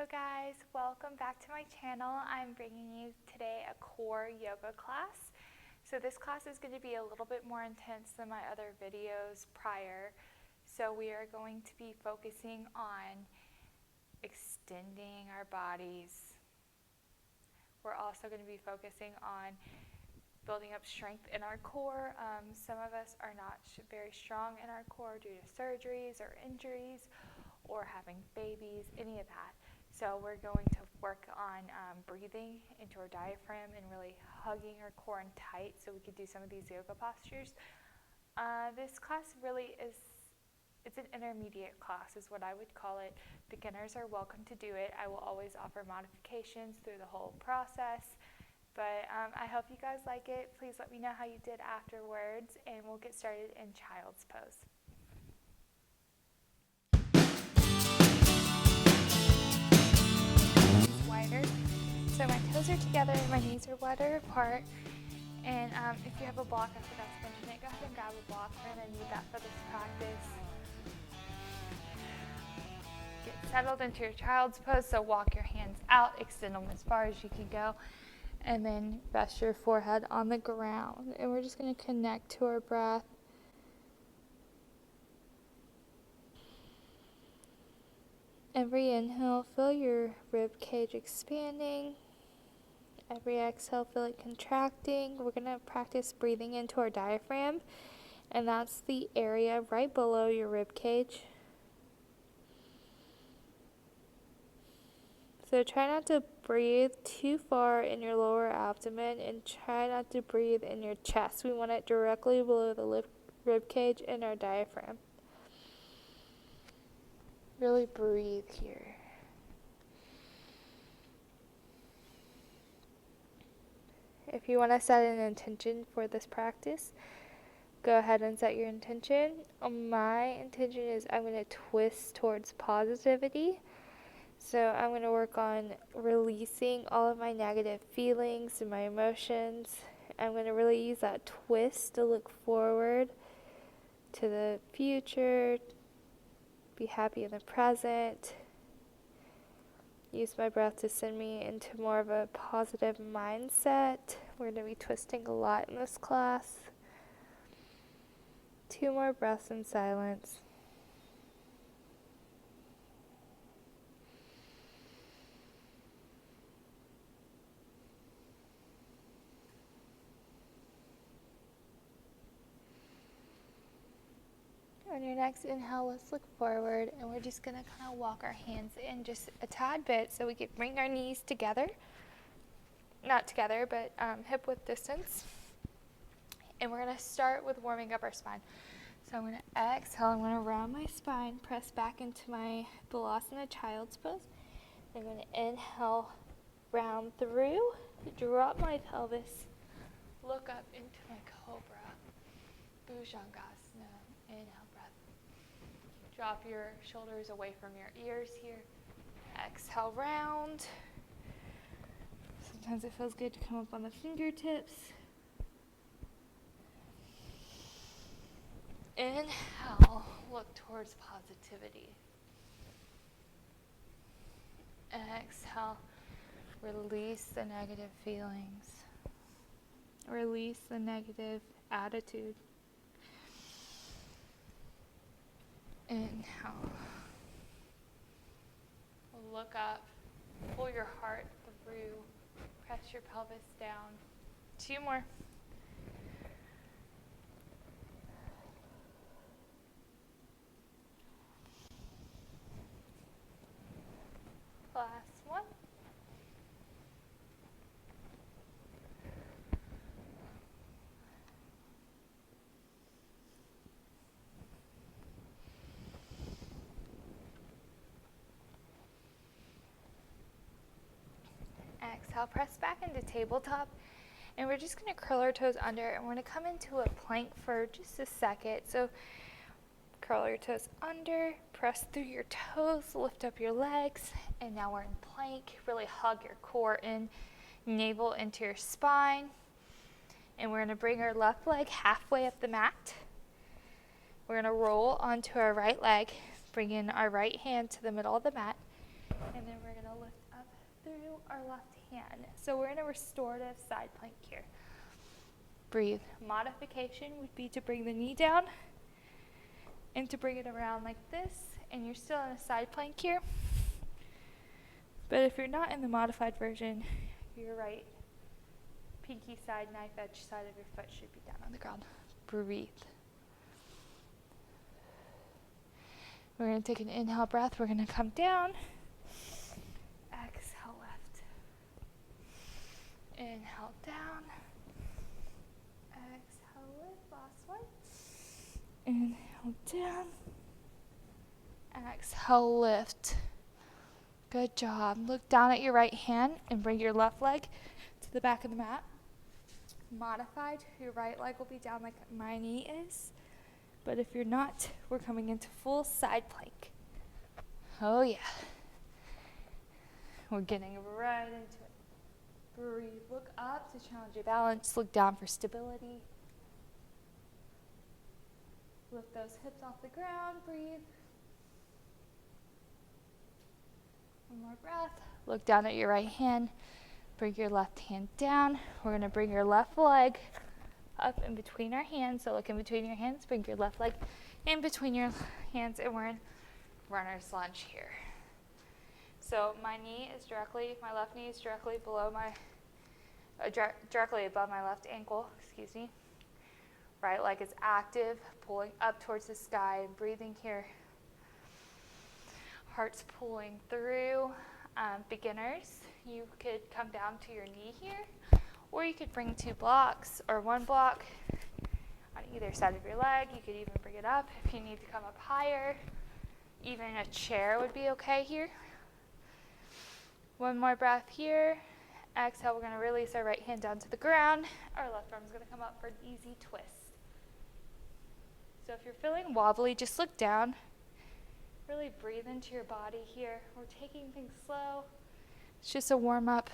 Hello guys, welcome back to my channel. I'm bringing you today a core yoga class. So this class is going to be a little bit more intense than my other videos prior. So we are going to be focusing on extending our bodies. We're also going to be focusing on building up strength in our core. Some of us are not very strong in our core due to surgeries or injuries or having babies, any of that. So we're going to work on breathing into our diaphragm and really hugging our core in tight so we could do some of these yoga postures. This class really it's an intermediate class is what I would call it. Beginners are welcome to do it. I will always offer modifications through the whole process. But I hope you guys like it. Please let me know how you did afterwards, and we'll get started in child's pose. Wider. So my toes are together and my knees are wider apart. And if you have a block, I forgot to mention it, go ahead and grab a block. We're going to need that for this practice. Get settled into your child's pose, so walk your hands out, extend them as far as you can go, and then rest your forehead on the ground. And we're just going to connect to our breath. Every inhale, feel your rib cage expanding. Every exhale, feel it contracting. We're going to practice breathing into our diaphragm, and that's the area right below your rib cage. So try not to breathe too far in your lower abdomen, and try not to breathe in your chest. We want it directly below the rib cage and our diaphragm. Really breathe here. If you want to set an intention for this practice, go ahead and set your intention. My intention is I'm going to twist towards positivity. So I'm going to work on releasing all of my negative feelings and my emotions. I'm going to really use that twist to look forward to the future, be happy in the present. Use my breath to send me into more of a positive mindset. We're going to be twisting a lot in this class. 2 more breaths in silence. On your next inhale, let's look forward, and we're just going to kind of walk our hands in just a tad bit so we can bring our knees together. Not together, but hip width distance. And we're going to start with warming up our spine. So I'm going to exhale, I'm going to round my spine, press back into my Balasana child's pose. I'm going to inhale, round through, drop my pelvis, look up into my cobra, Bhujangasana. Inhale, breath. Drop your shoulders away from your ears here. Exhale, round. Sometimes it feels good to come up on the fingertips. Inhale, look towards positivity. Exhale, release the negative feelings. Release the negative attitude. Inhale. Look up, pull your heart through, press your pelvis down. 2 more. Last one. Exhale, press back into tabletop, and we're just going to curl our toes under, and we're going to come into a plank for just a second. So curl your toes under, press through your toes, lift up your legs, and now we're in plank. Really hug your core in, navel into your spine, and we're going to bring our left leg halfway up the mat. We're going to roll onto our right leg, bring in our right hand to the middle of the mat, And then we're going to lift up through our left hand. So we're in a restorative side plank here. Breathe. Modification would be to bring the knee down and to bring it around like this, and you're still in a side plank here. But if you're not in the modified version, your right pinky side, knife edge side of your foot should be down on the ground. Breathe. We're going to take an inhale breath. We're going to come down. Exhale, lift. Inhale down. Exhale, lift. Last one. Inhale down. Exhale, lift. Good job. Look down at your right hand and bring your left leg to the back of the mat. Modified, your right leg will be down like my knee is. But if you're not, we're coming into full side plank. Oh yeah. We're getting right into it. Breathe. Look up to challenge your balance. Look down for stability. Lift those hips off the ground. Breathe. One more breath. Look down at your right hand. Bring your left hand down. We're going to bring your left leg up in between our hands. So look in between your hands. Bring your left leg in between your hands, and we're in runner's lunge here. So my left knee is directly below directly above my left ankle, excuse me. Right leg is active, pulling up towards the sky and breathing here. Heart's pulling through. Beginners, you could come down to your knee here, or you could bring 2 blocks or 1 block on either side of your leg. You could even bring it up if you need to come up higher. Even a chair would be okay here. One more breath here. Exhale, we're going to release our right hand down to the ground. Our left arm is going to come up for an easy twist. So if you're feeling wobbly, just look down. Really breathe into your body here. We're taking things slow. It's just a warm-up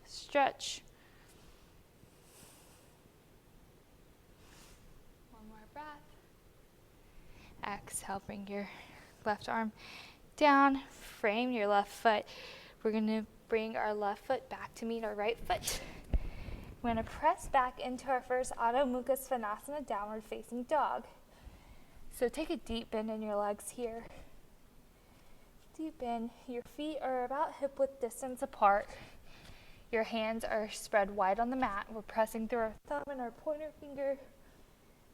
stretch. One more breath. Exhale, bring your left arm down. Frame your left foot. We're going to bring our left foot back to meet our right foot. We're going to press back into our first Adho Mukha Svanasana, downward facing dog. So take a deep bend in your legs here. Deep in. Your feet are about hip width distance apart. Your hands are spread wide on the mat. We're pressing through our thumb and our pointer finger.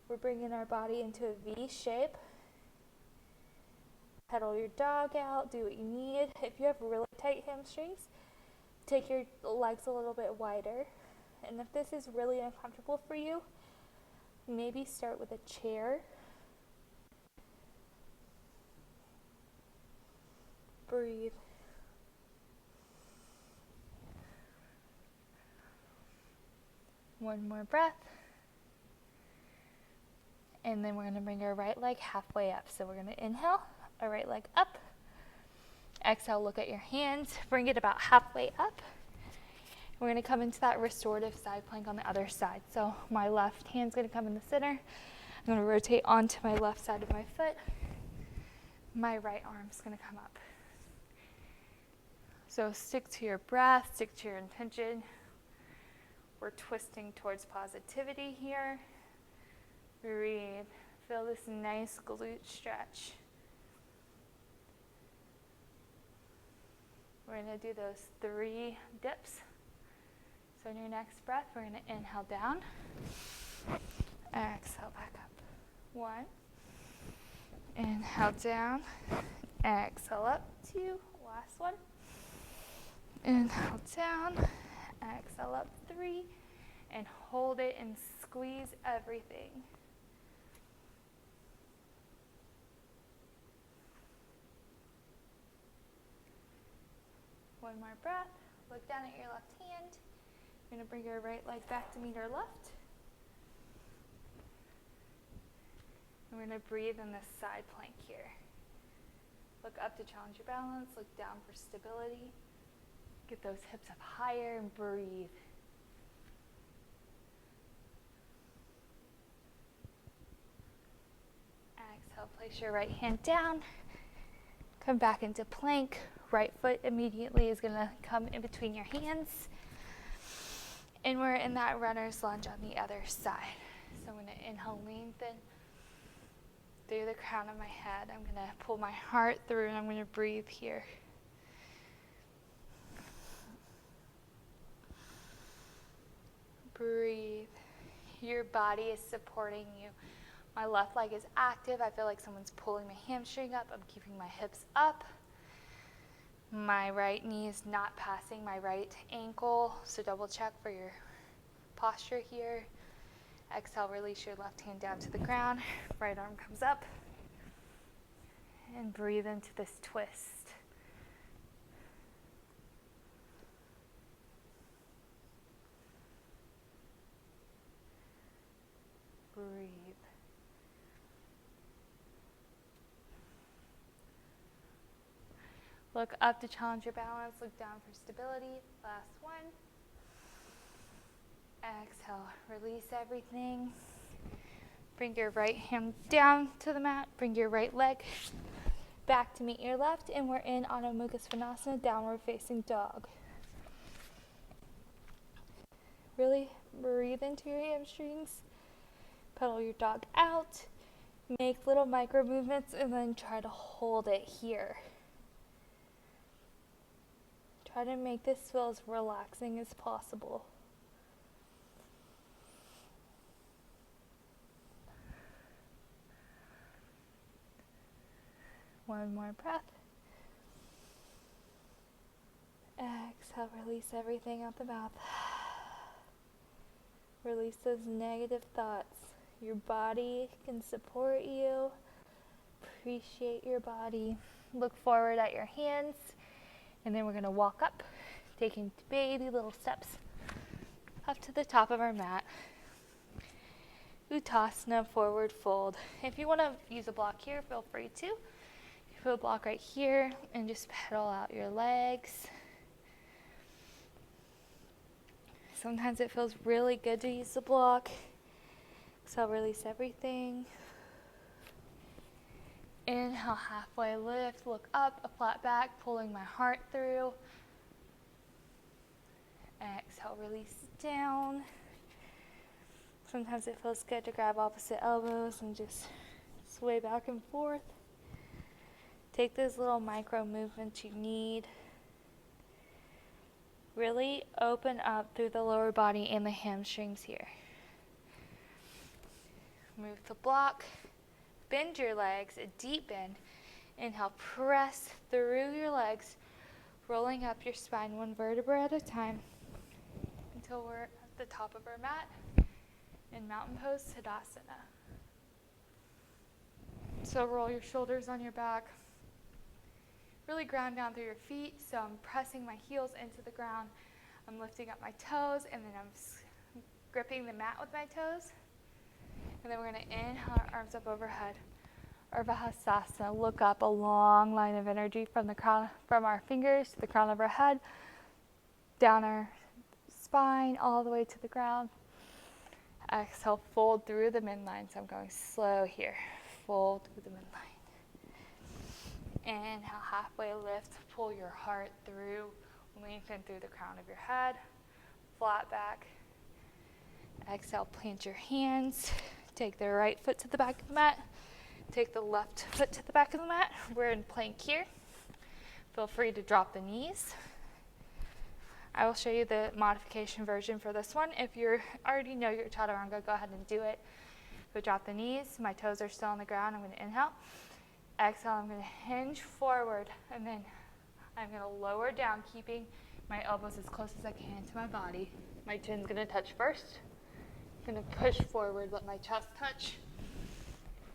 We're bringing our body into a V shape. Pedal your dog out. Do what you need. If you have really tight hamstrings, take your legs a little bit wider. And if this is really uncomfortable for you, maybe start with a chair. Breathe. One more breath. And then we're going to bring our right leg halfway up. So we're going to inhale, our right leg up. Exhale, look at your hands. Bring it about halfway up. We're going to come into that restorative side plank on the other side. So my left hand's going to come in the center. I'm going to rotate onto my left side of my foot. My right arm's going to come up. So stick to your breath, stick to your intention. We're twisting towards positivity here. Breathe. Feel this nice glute stretch. We're going to do those 3 dips. So in your next breath, we're going to inhale down. Exhale back up. 1. Inhale down. Exhale up. 2. Last one. Inhale down, exhale up 3, and hold it and squeeze everything. One more breath. Look down at your left hand. You're going to bring your right leg back to meet our left. And we're going to breathe in this side plank here. Look up to challenge your balance. Look down for stability. Get those hips up higher and breathe. Exhale, place your right hand down. Come back into plank. right foot immediately is gonna come in between your hands. And we're in that runner's lunge on the other side. So I'm gonna inhale, lengthen through the crown of my head. I'm gonna pull my heart through and I'm gonna breathe here. Breathe. Your body is supporting you. My left leg is active. I feel like someone's pulling my hamstring up. I'm keeping my hips up. My right knee is not passing my right ankle, so double check for your posture here. Exhale, release your left hand down to the ground. Right arm comes up. And breathe into this twist. Breathe. Look up to challenge your balance. Look down for stability. Last one. Exhale. Release everything. Bring your right hand down to the mat. Bring your right leg back to meet your left. And we're in Adho Mukha Svanasana, downward facing dog. Really breathe into your hamstrings. Pedal your dog out. Make little micro movements and then try to hold it here. Try to make this feel as relaxing as possible. One more breath. Exhale, release everything out the mouth. Release those negative thoughts. Your body can support you. Appreciate your body. Look forward at your hands. And then we're going to walk up, taking baby little steps up to the top of our mat. Uttasana, forward fold. If you want to use a block here, feel free to. You put a block right here and just pedal out your legs. Sometimes it feels really good to use the block. So release everything. Inhale, halfway lift, look up, a flat back, pulling my heart through. Exhale, release down. Sometimes it feels good to grab opposite elbows and just sway back and forth. Take those little micro movements you need. Really open up through the lower body and the hamstrings here. Move the block. Bend your legs, a deep bend. Inhale, press through your legs, rolling up your spine one vertebra at a time until we're at the top of our mat in Mountain Pose Tadasana. So roll your shoulders on your back. Really ground down through your feet. So I'm pressing my heels into the ground. I'm lifting up my toes, and then I'm gripping the mat with my toes. And then we're going to inhale our arms up overhead. Urdhva Hastasana. Look up, a long line of energy from the crown, from our fingers to the crown of our head, down our spine, all the way to the ground. Exhale, fold through the midline. So I'm going slow here. Fold through the midline. Inhale, halfway lift. Pull your heart through. Lengthen through the crown of your head. Flat back. Exhale, plant your hands. Take the right foot to the back of the mat. Take the left foot to the back of the mat. We're in plank here. Feel free to drop the knees. I will show you the modification version for this one. If you already know your chaturanga, go ahead and do it. But drop the knees. My toes are still on the ground. I'm going to inhale. Exhale, I'm going to hinge forward. And then I'm going to lower down, keeping my elbows as close as I can to my body. My chin's going to touch first. I'm going to push forward, let my chest touch.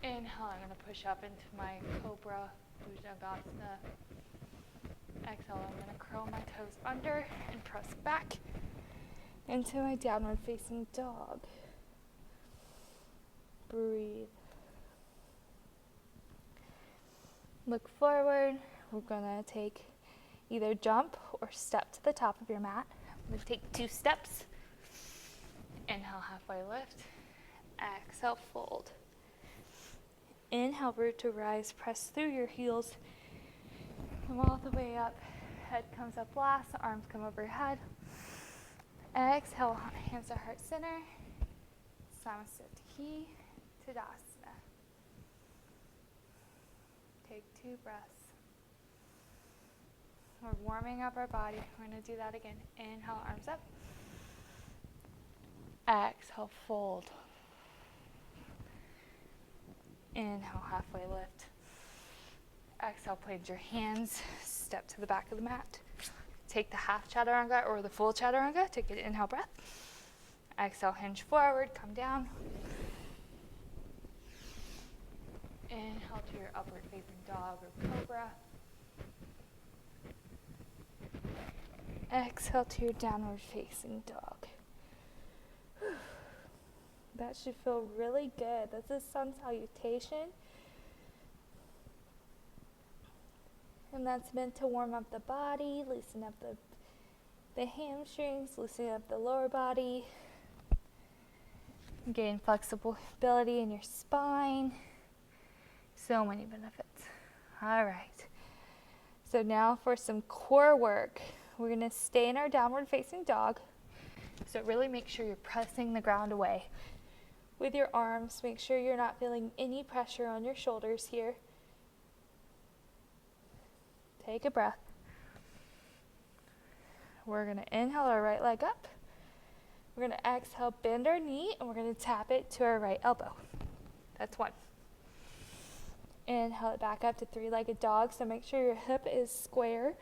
Inhale, I'm going to push up into my Cobra Bhujangasana. Exhale, I'm going to curl my toes under and press back into my downward facing dog. Breathe. Look forward. We're going to take either jump or step to the top of your mat. I'm going to take 2 steps. Inhale, halfway lift. Exhale, fold. Inhale, root to rise. Press through your heels. Come all the way up. Head comes up last, arms come over your head. Exhale, hands to heart center. Samasthiti, Tadasana. Take 2 breaths. We're warming up our body. We're going to do that again. Inhale, arms up. Exhale, fold. Inhale, halfway lift. Exhale, plant your hands. Step to the back of the mat. Take the half chaturanga or the full chaturanga. Take an inhale breath. Exhale, hinge forward, come down. Inhale to your upward facing dog or cobra. Exhale to your downward facing dog. That should feel really good. That's a sun salutation. And that's meant to warm up the body, loosen up the hamstrings, loosen up the lower body. Gain flexibility in your spine. So many benefits. All right. So now for some core work. We're going to stay in our downward facing dog. So really make sure you're pressing the ground away. With your arms, make sure you're not feeling any pressure on your shoulders here. Take a breath. We're going to inhale our right leg up. We're going to exhale, bend our knee, and we're going to tap it to our right elbow. That's 1. Inhale it back up to 3-legged dog. So make sure your hip is square.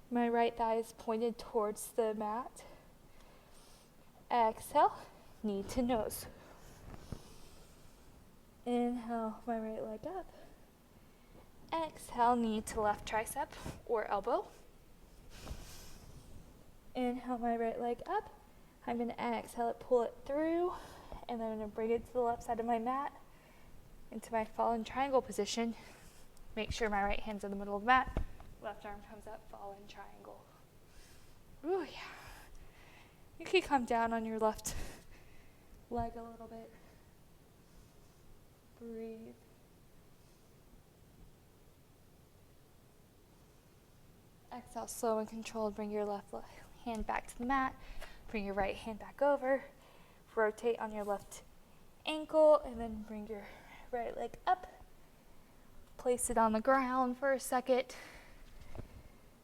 My right thigh is pointed towards the mat. Exhale, knee to nose. Inhale, my right leg up. Exhale, knee to left tricep or elbow. Inhale, my right leg up. I'm going to exhale it, pull it through, and then I'm going to bring it to the left side of my mat into my fallen triangle position. Make sure my right hand's in the middle of the mat. Left arm comes up, fallen triangle. Ooh, yeah. You can come down on your left leg a little bit. Breathe. Exhale, slow and controlled. Bring your left hand back to the mat. Bring your right hand back over. Rotate on your left ankle and then bring your right leg up. Place it on the ground for a second.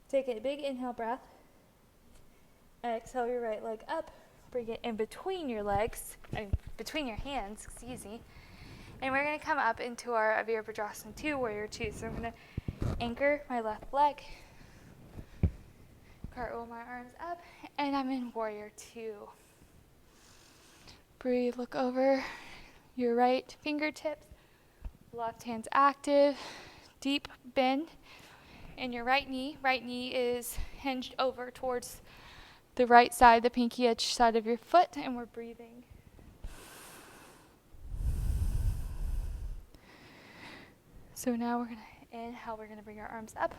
Take a big inhale breath. Exhale your right leg up. Bring it in between your legs, between your hands, excuse me. And we're going to come up into our Virabhadrasana 2, Warrior 2. So I'm going to anchor my left leg. Cartwheel my arms up, and I'm in Warrior 2. Breathe, look over your right fingertips. Left hand's active. Deep bend in your right knee. Right knee is hinged over towards the right side, the pinky edge side of your foot, and we're breathing. So now we're going to inhale, we're going to bring our arms up.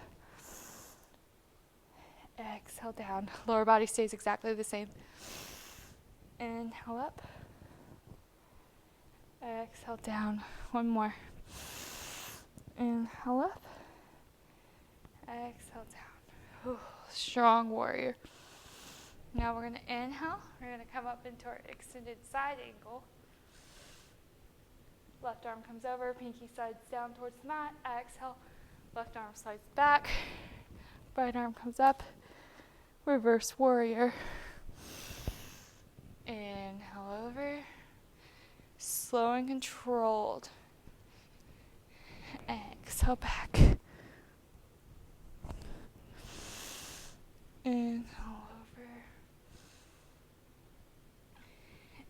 Exhale down. Lower body stays exactly the same. Inhale up. Exhale down. One more. Inhale up. Exhale down. Ooh, strong warrior. Now we're going to inhale. We're going to come up into our extended side angle. Left arm comes over, pinky slides down towards the mat. Exhale. Left arm slides back. Right arm comes up. Reverse warrior. Inhale over. Slow and controlled. Exhale back. Inhale over.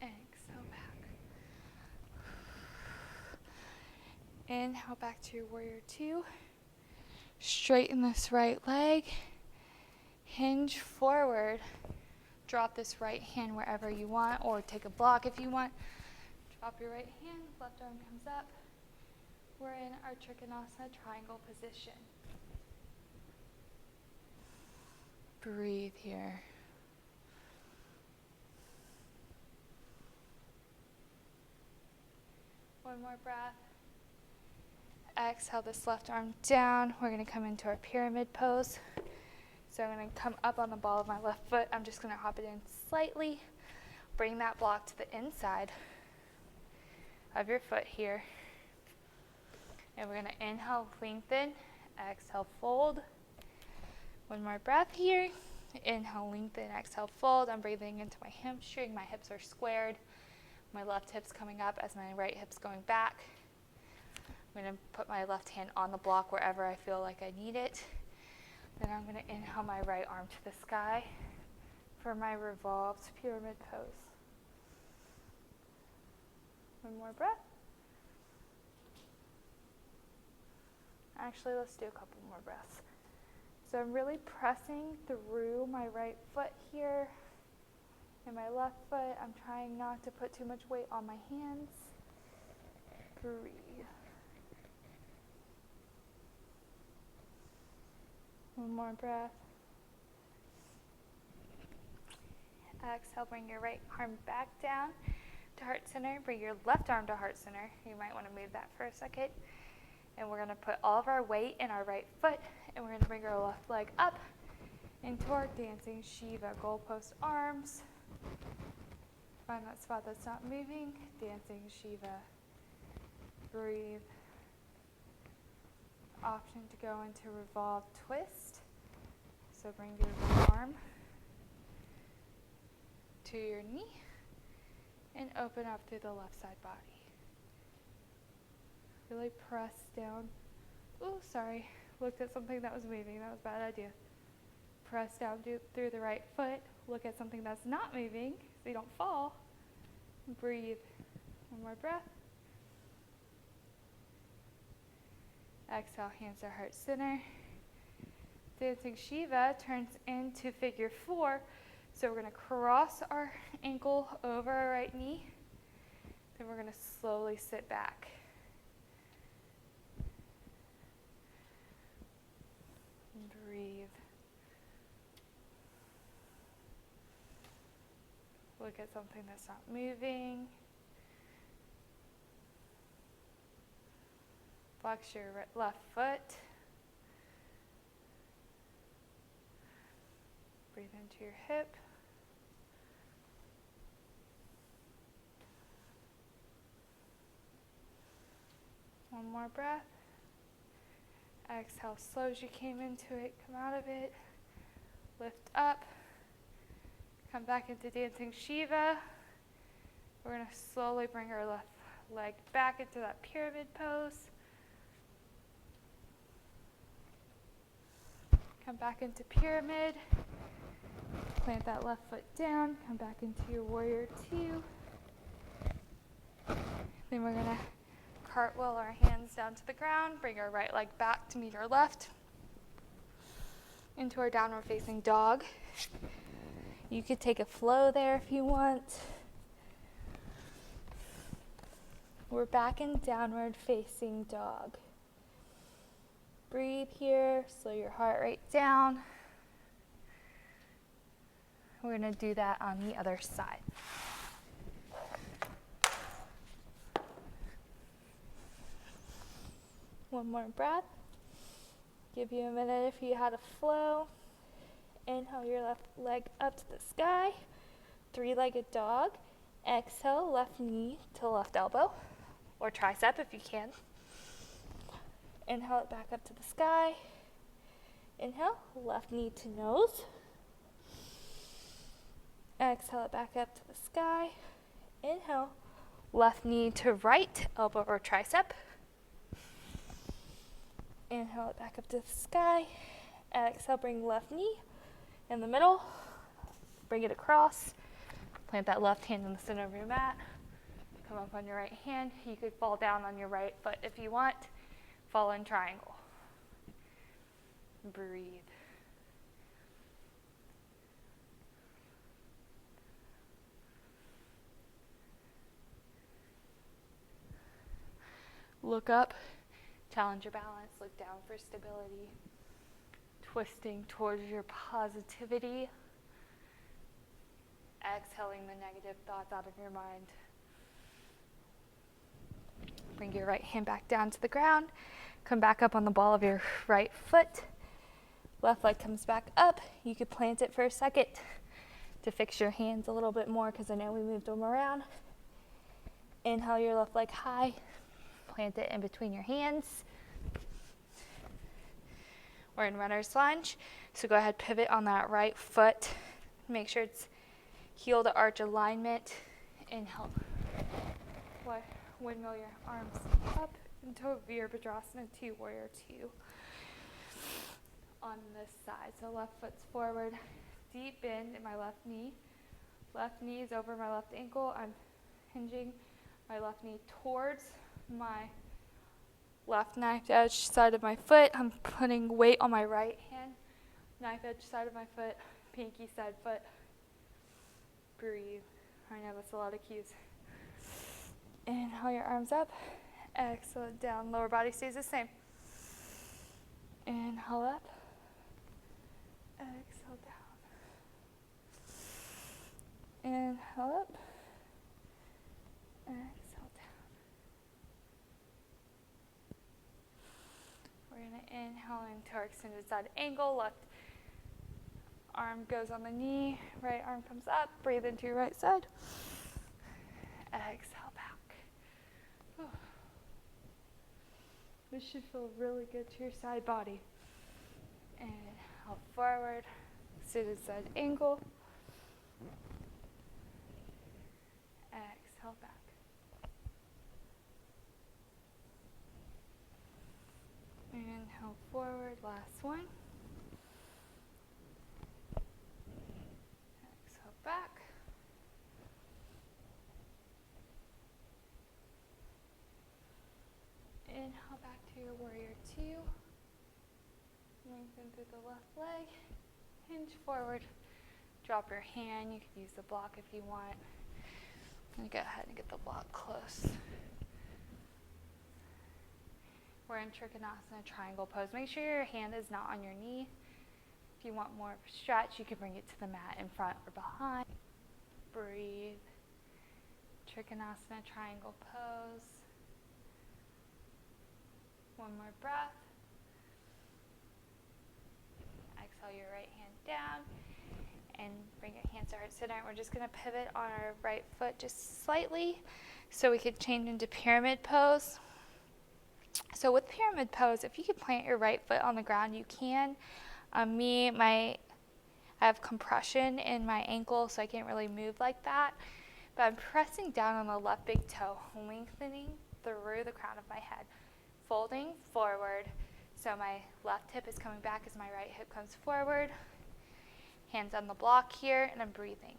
Exhale back. Inhale back to your Warrior 2. Straighten this right leg. Hinge forward. Drop this right hand wherever you want, or take a block if you want. Drop your right hand, left arm comes up. We're in our Trikonasana triangle position. Breathe here. One more breath. Exhale this left arm down. We're going to come into our pyramid pose. So I'm going to come up on the ball of my left foot. I'm just going to hop it in slightly. Bring that block to the inside of your foot here. And we're going to inhale, lengthen. Exhale, fold. One more breath here. Inhale, lengthen. Exhale, fold. I'm breathing into my hamstring. My hips are squared. My left hip's coming up as my right hip's going back. I'm going to put my left hand on the block wherever I feel like I need it. Then I'm going to inhale my right arm to the sky for my revolved pyramid pose. One more breath. Actually, let's do a couple more breaths. So I'm really pressing through my right foot here and my left foot. I'm trying not to put too much weight on my hands. Breathe. One more breath. Exhale, bring your right arm back down to heart center. Bring your left arm to heart center. You might want to move that for a second. And we're going to put all of our weight in our right foot, and we're going to bring our left leg up into our dancing Shiva. Goalpost arms. Find that spot that's not moving. Dancing Shiva. Breathe. Option to go into revolved twist. So bring your right arm to your knee and open up through the left side body. Really press down. Oh, sorry. Looked at something that was moving. That was a bad idea. Press down through the right foot. Look at something that's not moving so you don't fall. Breathe. One more breath. Exhale, hands to heart center. Dancing Shiva turns into figure 4. So we're going to cross our ankle over our right knee. Then we're going to slowly sit back. Breathe. Look at something that's not moving. Flex your left foot. Breathe into your hip. One more breath. Exhale, slow as you came into it. Come out of it. Lift up. Come back into dancing Shiva. We're going to slowly bring our left leg back into that pyramid pose. Come back into pyramid. Plant that left foot down. Come back into your warrior 2. Then we're going to cartwheel our hands down to the ground. Bring our right leg back to meet our left. Into our downward facing dog. You could take a flow there if you want. We're back in downward facing dog. Breathe here, slow your heart rate down. We're going to do that on the other side. One more breath. Give you a minute if you had a flow. Inhale your left leg up to the sky. 3-legged dog. Exhale, left knee to left elbow or tricep if you can. Inhale it back up to the sky. Inhale, left knee to nose. Exhale it back up to the sky. Inhale, left knee to right elbow or tricep. Inhale it back up to the sky. Exhale, bring left knee in the middle. Bring it across. Plant that left hand in the center of your mat. Come up on your right hand. You could fall down on your right foot if you want. Fall in triangle. Breathe. Look up. Challenge your balance. Look down for stability. Twisting towards your positivity. Exhaling the negative thoughts out of your mind. Bring your right hand back down to the ground. Come back up on the ball of your right foot. Left leg comes back up. You could plant it for a second to fix your hands a little bit more because I know we moved them around. Inhale your left leg high. Plant it in between your hands. We're in runner's lunge, so go ahead, pivot on that right foot. Make sure it's heel to arch alignment. Inhale. Windmill your arms up into a Virabhadrasana 2, Warrior 2. On this side, so left foot's forward. Deep bend in my left knee. Left knee is over my left ankle. I'm hinging my left knee towards my left knife edge side of my foot. I'm putting weight on my right hand. Knife edge side of my foot. Pinky side foot. Breathe. I know that's a lot of cues. Inhale your arms up. Exhale down. Lower body stays the same. Inhale up. Exhale down. Inhale up. Exhale down. We're going to inhale into our extended side angle. Left arm goes on the knee. Right arm comes up. Breathe into your right side. Exhale back. Whew. This should feel really good to your side body. Inhale forward. Extended side angle. Exhale back. Inhale forward, last one. Exhale back. Inhale back to your Warrior 2. Lengthen through the left leg. Hinge forward. Drop your hand. You can use the block if you want. And go ahead and get the block close. We're in Trikonasana triangle pose. Make sure your hand is not on your knee. If you want more of a stretch, you can bring it to the mat in front or behind. Breathe. Trikonasana triangle pose. One more breath. Exhale your right hand down and bring your hands to heart center. We're just going to pivot on our right foot just slightly so we could change into pyramid pose. So with pyramid pose, if you could plant your right foot on the ground, you can. I have compression in my ankle, so I can't really move like that. But I'm pressing down on the left big toe, lengthening through the crown of my head, folding forward. So my left hip is coming back as my right hip comes forward. Hands on the block here, and I'm breathing.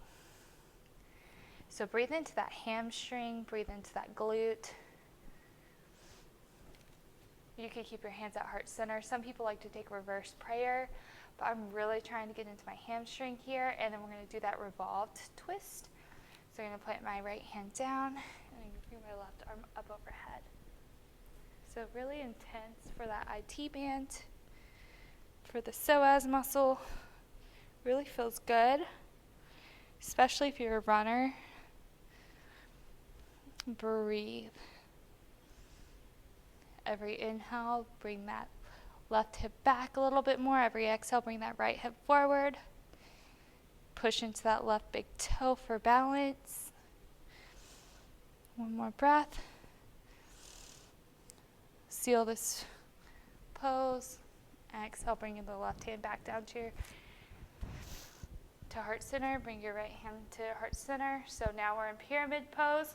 So breathe into that hamstring, breathe into that glute. You can keep your hands at heart center. Some people like to take reverse prayer, but I'm really trying to get into my hamstring here, and then we're going to do that revolved twist. So I'm going to put my right hand down, and I'm going to bring my left arm up overhead. So really intense for that IT band, for the psoas muscle. Really feels good, especially if you're a runner. Breathe. Every inhale, bring that left hip back a little bit more. Every exhale, bring that right hip forward. Push into that left big toe for balance. One more breath. Seal this pose. Exhale, bring the left hand back down to heart center. Bring your right hand to heart center. So now we're in pyramid pose.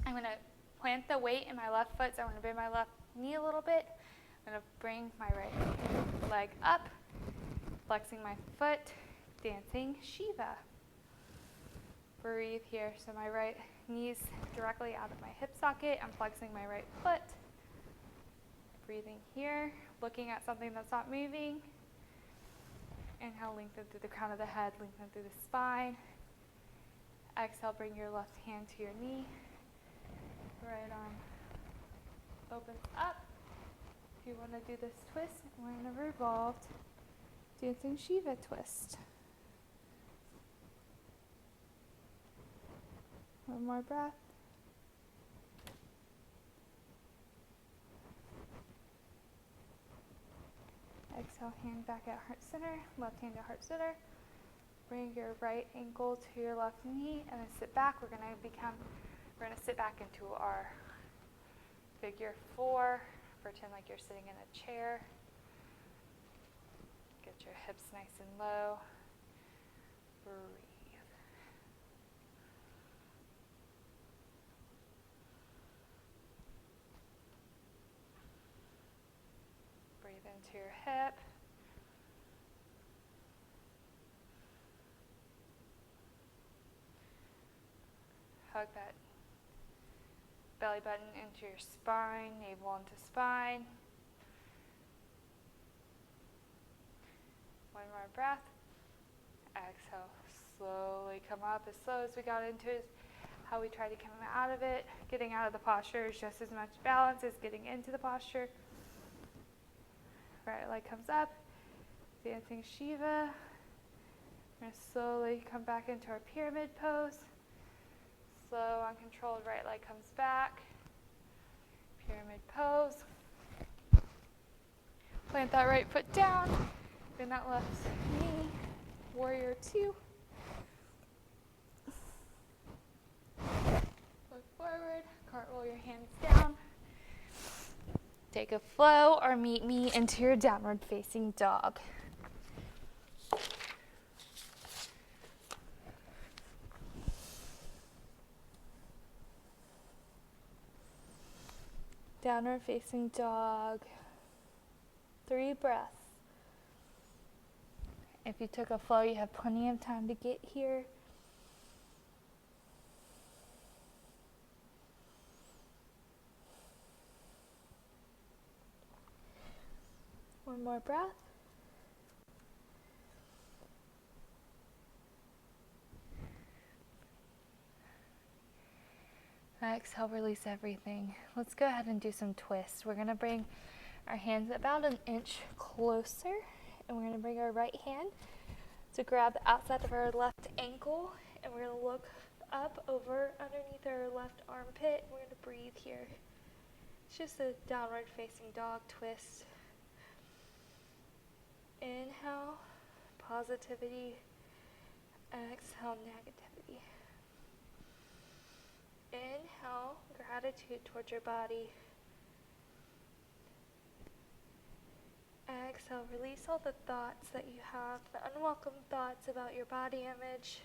I'm going to plant the weight in my left foot. So I'm going to bend my left knee a little bit. I'm going to bring my right leg up, flexing my foot, dancing Shiva. Breathe here. So my right knee's directly out of my hip socket. I'm flexing my right foot. Breathing here, looking at something that's not moving. Inhale, lengthen through the crown of the head, lengthen through the spine. Exhale, bring your left hand to your knee. Right arm opens up. If you want to do this twist, we're in a revolved dancing Shiva twist. One more breath. Exhale, hand back at heart center, left hand to heart center. Bring your right ankle to your left knee and then sit back. We're gonna sit back into our figure 4. Pretend like you're sitting in a chair. Get your hips nice and low. Breathe. Breathe into your hip. Hug that belly button into your spine, navel into spine. One more breath. Exhale. Slowly come up as slow as we got into it. How we try to come out of it. Getting out of the posture is just as much balance as getting into the posture. Right leg comes up. Dancing Shiva. We're going to slowly come back into our pyramid pose. Slow, uncontrolled right leg comes back. Pyramid pose. Plant that right foot down. Bend that left knee. Warrior 2. Look forward. Cartwheel your hands down. Take a flow or meet me into your downward facing dog. Downward facing dog. 3 breaths. If you took a flow, you have plenty of time to get here. One more breath. Exhale, release everything. Let's go ahead and do some twists. We're going to bring our hands about an inch closer, and we're going to bring our right hand to grab the outside of our left ankle, and we're going to look up over underneath our left armpit. We're going to breathe here. It's just a downward facing dog twist. Inhale, positivity. Exhale, negativity. Inhale, gratitude towards your body. Exhale, release all the thoughts that you have, the unwelcome thoughts about your body image,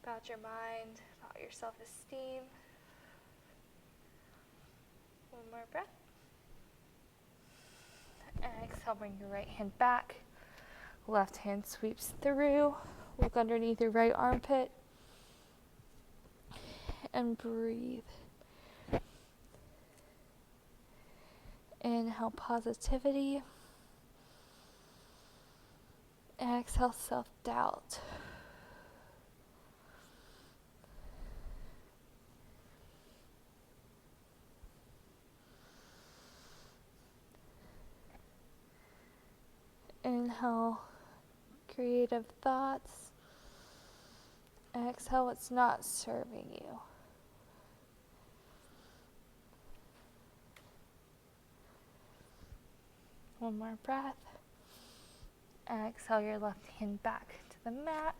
about your mind, about your self-esteem. One more breath. Exhale, bring your right hand back. Left hand sweeps through. Look underneath your right armpit. And breathe. Inhale, positivity. Exhale, self-doubt. Inhale, creative thoughts. Exhale, what's not serving you. One more breath. Exhale your left hand back to the mat.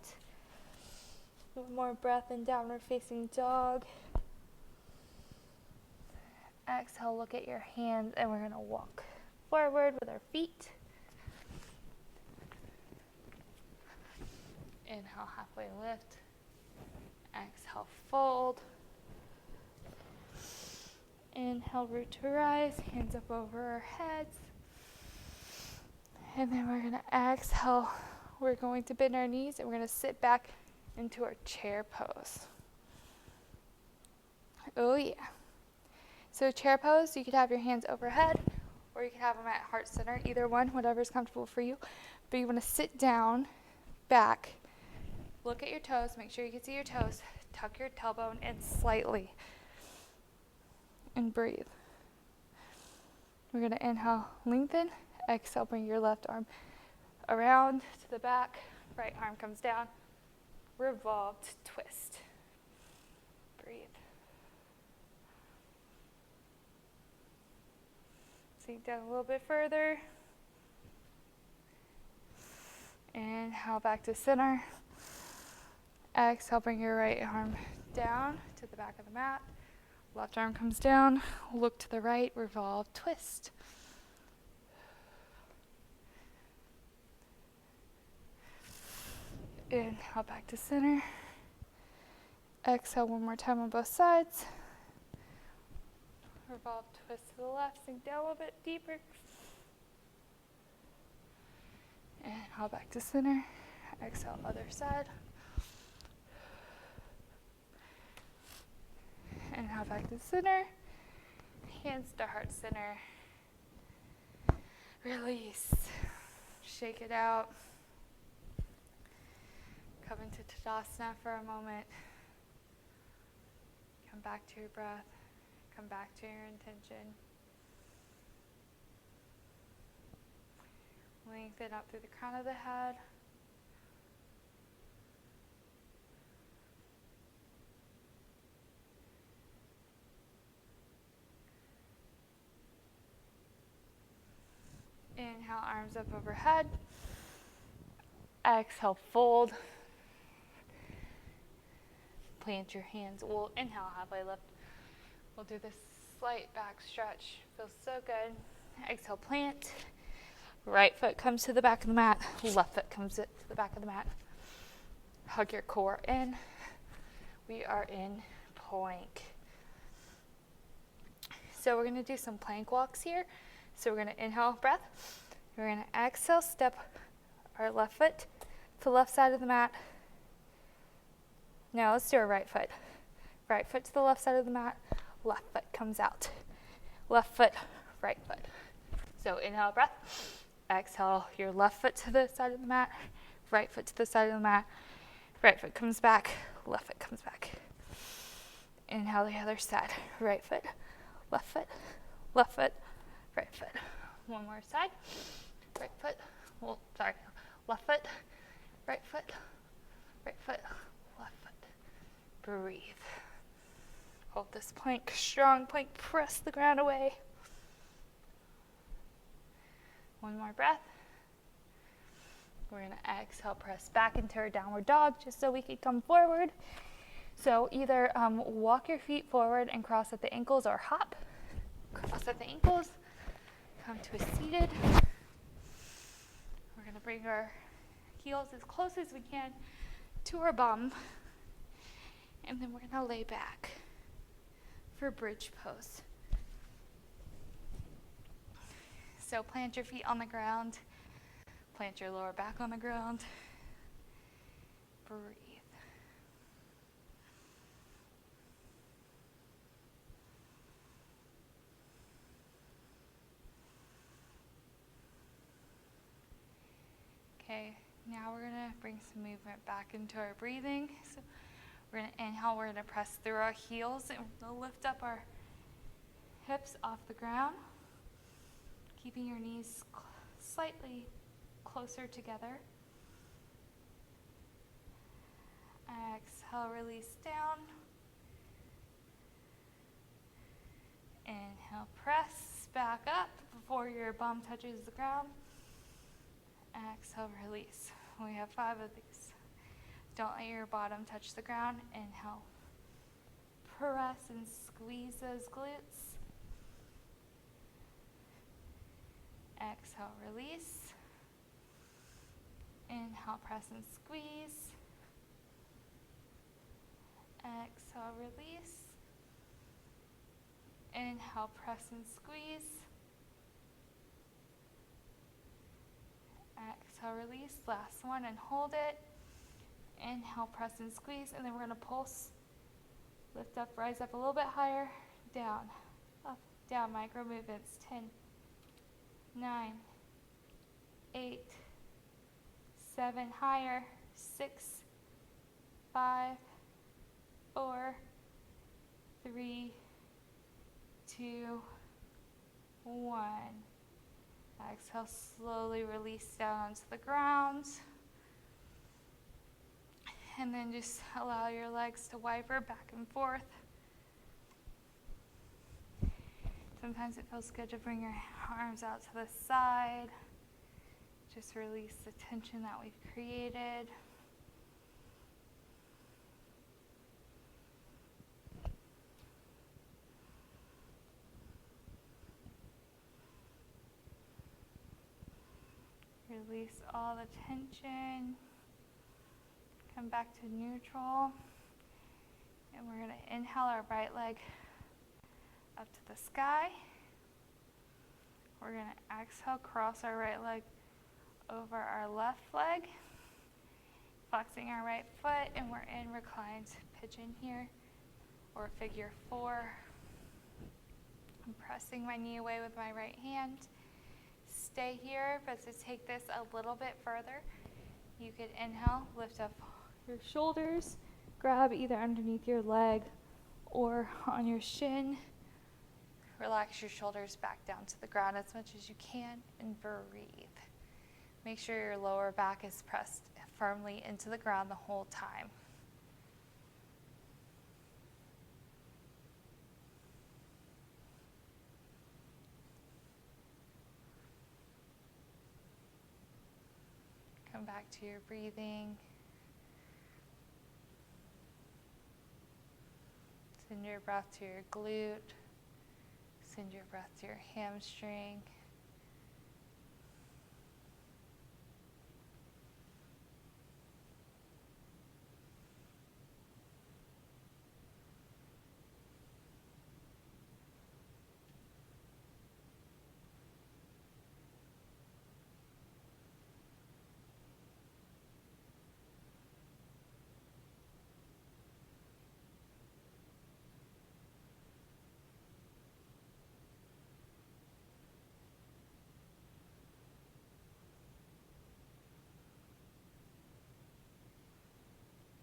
One more breath in downward facing dog. Exhale, look at your hands, and we're going to walk forward with our feet. Inhale, halfway lift. Exhale, fold. Inhale, root to rise, hands up over our heads. And then we're going to exhale. We're going to bend our knees, and we're going to sit back into our chair pose. Oh yeah. So chair pose, you could have your hands overhead, or you could have them at heart center, either one, whatever's comfortable for you. But you want to sit down, back, look at your toes, make sure you can see your toes, tuck your tailbone in slightly, and breathe. We're going to inhale, lengthen, exhale, bring your left arm around to the back, right arm comes down, revolved, twist. Breathe. Sink down a little bit further. Inhale back to center. Exhale, bring your right arm down to the back of the mat. Left arm comes down. Look to the right, revolve, twist. Inhale back to center. Exhale one more time on both sides. Revolve, twist to the left, sink down a little bit deeper. Inhale back to center. Exhale, other side. Inhale back to center. Hands to heart center. Release. Shake it out. Come into Tadasana for a moment. Come back to your breath. Come back to your intention. Lengthen up through the crown of the head. Inhale, arms up overhead. Exhale, fold. Plant your hands. We'll inhale, halfway lift. We'll do this slight back stretch. Feels so good. Exhale, plant. Right foot comes to the back of the mat. Left foot comes to the back of the mat. Hug your core in. We are in plank. So we're going to do some plank walks here. So we're going to inhale, breath. We're going to exhale, step our left foot to the left side of the mat. Now let's do our right foot. Right foot to the left side of the mat. Left foot comes out. Left foot, right foot. So inhale, breath. Exhale, your left foot to the side of the mat. Right foot to the side of the mat. Right foot comes back. Left foot comes back. Inhale the other side. Right foot, left foot, left foot, right foot. One more side. Right foot. Left foot, right foot, right foot, left foot. Breathe. Hold this plank, strong plank. Press the ground away. One more breath. We're going to exhale, press back into our downward dog just so we can come forward. So either walk your feet forward and cross at the ankles, or hop. Cross at the ankles. Come to a seated. We're going to bring our heels as close as we can to our bum. And then we're going to lay back for bridge pose. So plant your feet on the ground. Plant your lower back on the ground. Breathe. Okay, now we're going to bring some movement back into our breathing. So we're going to inhale, we're going to press through our heels, and we're going to lift up our hips off the ground, keeping your knees slightly closer together. Exhale, release down. Inhale, press back up before your bum touches the ground. Exhale, release. We have 5 of these. Don't let your bottom touch the ground. Inhale, press and squeeze those glutes. Exhale, release. Inhale, press and squeeze. Exhale, release. Inhale, press and squeeze. Exhale, release. Last one, and hold it. Inhale, press and squeeze, and then we're going to pulse. Lift up, rise up a little bit higher. Down, up, down, micro movements. 10, 9, 8, 7, higher. 6, 5, 4, 3, 2, 1. Exhale, slowly release down onto the ground. And then just allow your legs to waver back and forth. Sometimes it feels good to bring your arms out to the side. Just release the tension that we've created. Release all the tension. Come back to neutral. And we're going to inhale our right leg up to the sky. We're going to exhale, cross our right leg over our left leg, flexing our right foot, and we're in reclined pigeon here, or figure 4. I'm pressing my knee away with my right hand. Stay here, but to take this a little bit further, you could inhale, lift up your shoulders, grab either underneath your leg or on your shin. Relax your shoulders back down to the ground as much as you can and breathe. Make sure your lower back is pressed firmly into the ground the whole time. Come back to your breathing. Send your breath to your glute. Send your breath to your hamstring.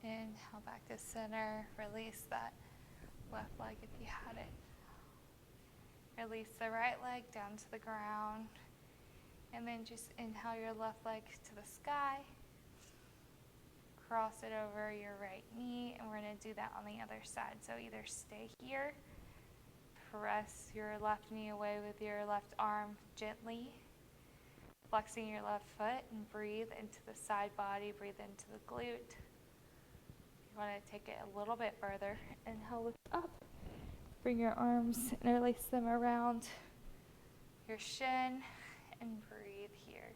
Inhale back to center. Release that left leg if you had it. Release the right leg down to the ground. And then just inhale your left leg to the sky. Cross it over your right knee, and we're going to do that on the other side. So either stay here, press your left knee away with your left arm gently, flexing your left foot, and breathe into the side body, breathe into the glute. You want to take it a little bit further. Inhale, lift up. Bring your arms, interlace them around your shin, and breathe here.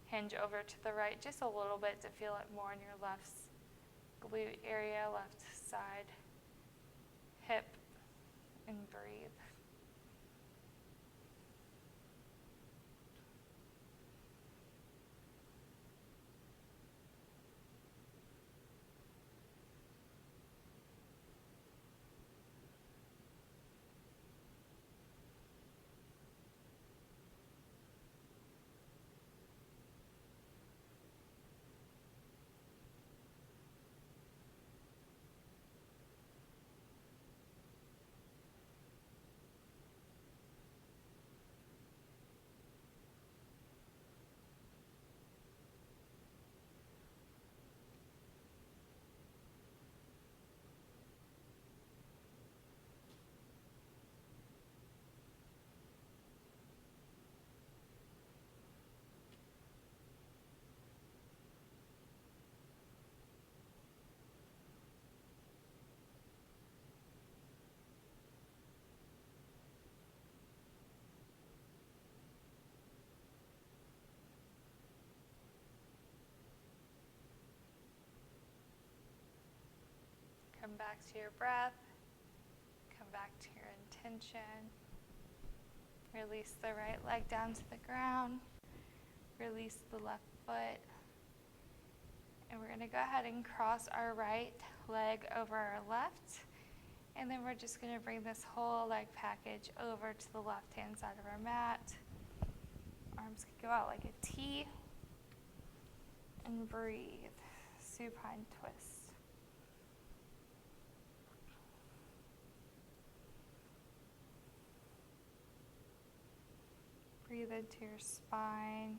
Hinge over to the right just a little bit to feel it more in your left glute area, left side, hip, and breathe. Come back to your breath. Come back to your intention. Release the right leg down to the ground. Release the left foot. And we're going to go ahead and cross our right leg over our left. And then we're just going to bring this whole leg package over to the left-hand side of our mat. Arms can go out like a T. And breathe. Supine twist. Breathe into your spine.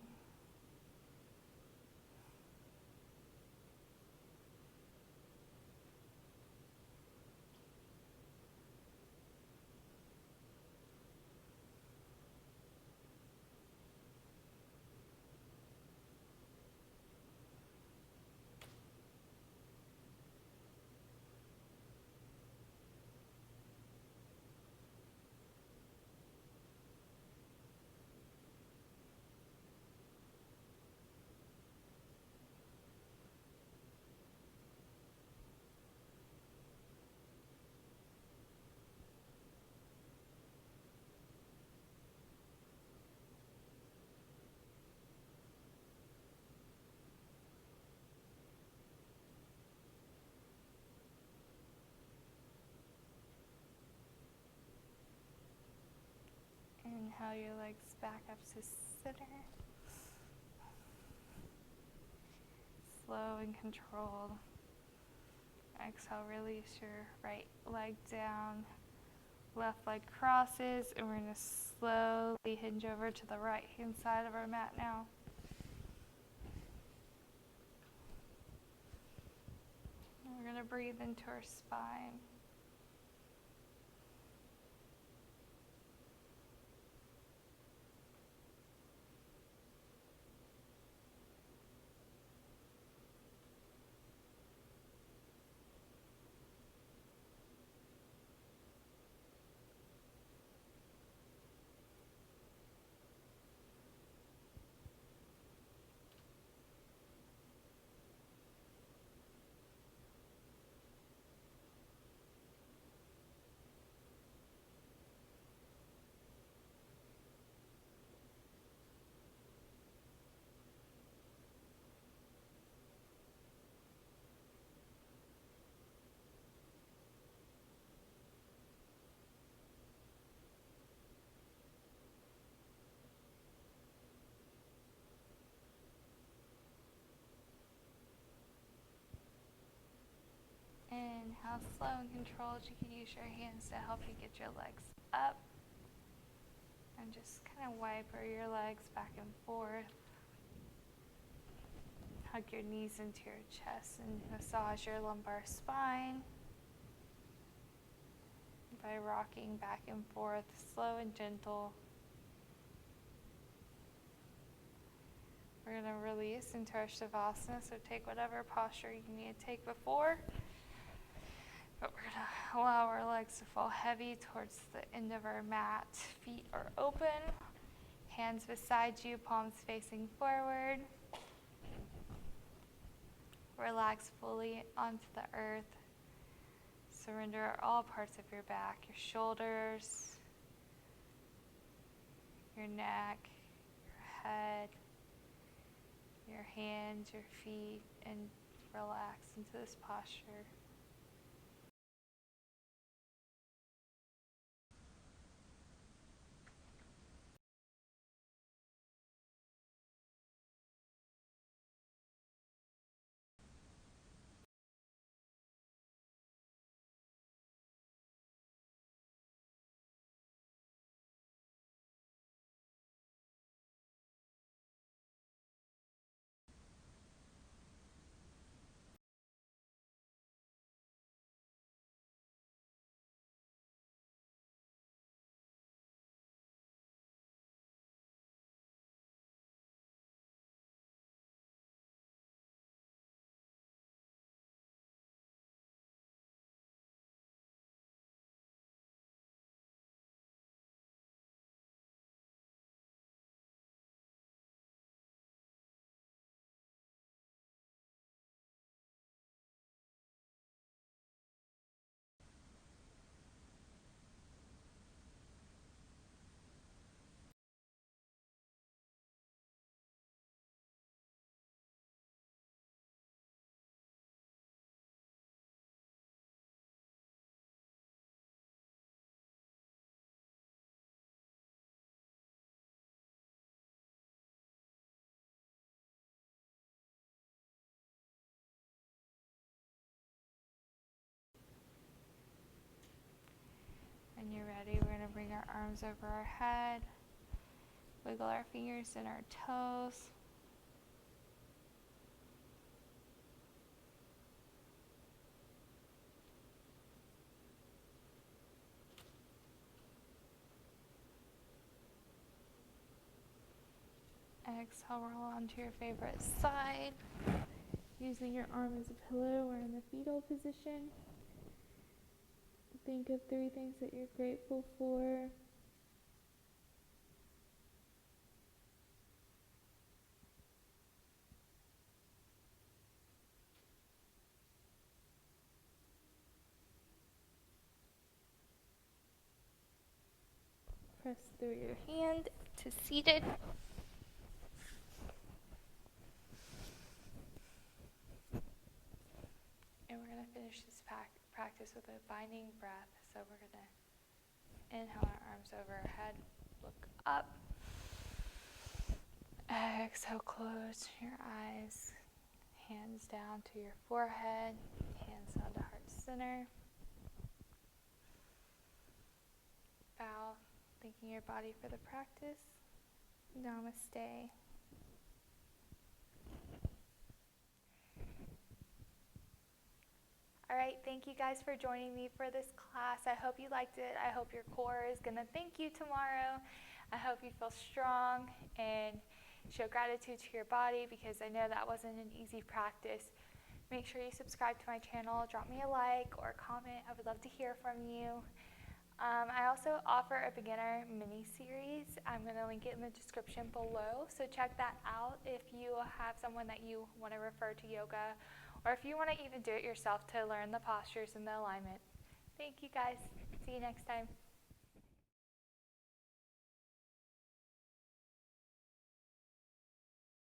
inhale your legs back up to center. Slow and controlled. Exhale, release your right leg down. Left leg crosses, and we're going to slowly hinge over to the right hand side of our mat now. And we're going to breathe into our spine. And how slow and controlled you can use your hands to help you get your legs up. And just kind of wipe your legs back and forth. Hug your knees into your chest and massage your lumbar spine by rocking back and forth, slow and gentle. We're going to release into our Shavasana, so take whatever posture you need to take before. But we're going to allow our legs to fall heavy towards the end of our mat. Feet are open, hands beside you, palms facing forward. Relax fully onto the earth. Surrender all parts of your back, your shoulders, your neck, your head, your hands, your feet, and relax into this posture. When you're ready, we're going to bring our arms over our head, wiggle our fingers and our toes. Exhale, roll onto your favorite side. Using your arm as a pillow, we're in the fetal position. Think of 3 things that you're grateful for. Press through your hand to seated. And we're going to finish this practice with a binding breath. So we're going to inhale our arms over our head. Look up. Exhale, close your eyes. Hands down to your forehead. Hands down to heart center. Bow, thanking your body for the practice. Namaste. All right, thank you guys for joining me for this class. I hope you liked it. I hope your core is going to thank you tomorrow. I hope you feel strong and show gratitude to your body, because I know that wasn't an easy practice. Make sure you subscribe to my channel. Drop me a like or a comment. I would love to hear from you. I also offer a beginner mini-series. I'm going to link it in the description below, so check that out if you have someone that you want to refer to yoga, or if you want to even do it yourself to learn the postures and the alignment. Thank you guys. See you next time.